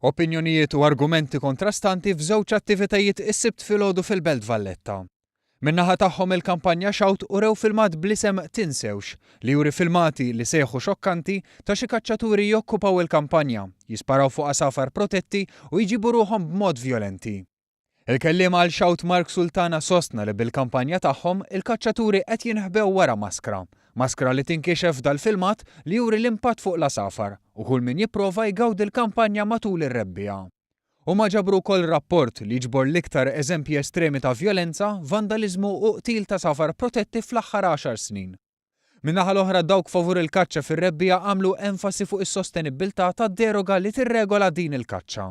Opinjonijiet u argumenti kontrastanti f'żewġ attivitajiet is-sibt filgħodu fil-Belt Valletta. Min-naħa tagħhom il-kampanja Shout urew filmat bl-isem Tinsewx li juri filmati li sejħu xokkanti ta' xi kaċċaturi jokkupaw il-kampanja, jisparaw fuq asafar protetti u jġibu ruhom b'mod vjolenti. Il-kelliem għal Shout Mark Sultana sostna li bil-kampanja tagħhom il-kaċċaturi qed jinħbew wara maskra li tinkixef dal-filmat li juri l-impatt fuq l-asafar u kull min jipprova jgawdi l-kampanja matul ir-rebbija. Huma ġabru wkoll rapport li jġbor l-iktar eżempji estremi ta' vjolenza, vandaliżmu u qtil ta' safar protetti fl-aħħar 10 snin. Min-naħa l-oħra dawk favur il-kaċċa fir-rebbija għamlu enfasi fuq is-sostenibilità tad-deroga li tirregola din il-kaċċa.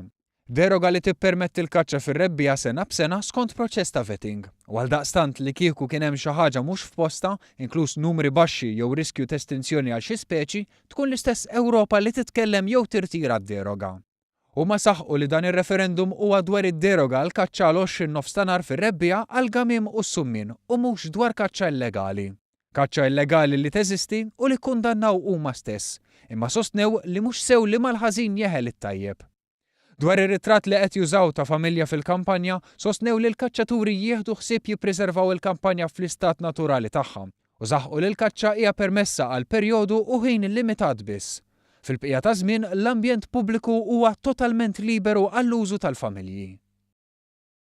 Deroga li tippermetti l-kaċċa fir-rebbija sena b'sena skont proċess ta' vetting. U għaldaqstant li kieku kien hemm xi ħaġa mhux f'posta, inkluż numri baxxi jew riskju ta' estinzjoni għal xi speċi, tkun l-istess Ewropa li titkellem jew tirtira d-deroga. Huma saħħu li dan ir-referendum huwa dwar id-deroga għal kaċċa għal 20 nofs ta' nar fir-rebbija għal gamim u s-summin u mhux dwar kaċċa illegali. Kaċċa illegali li teżisti u li kkundannaw huma stess, imma sostnew li mhux sew li mal-ħażin jeħel it-tajjeb. Dwar ir-ritratt li qed jużaw ta' familja fil-kampanja, sostnew li l-kaċċaturi jieħdu ħsieb jippreservaw il-kampanja fl-istat naturali tagħha u saħħu li l-kaċċa hija permessa għal perjodu u ħin illimitat biss. Fil-bqija ta' żmien l-ambjent pubbliku huwa totalment liberu għall-użu tal-familji.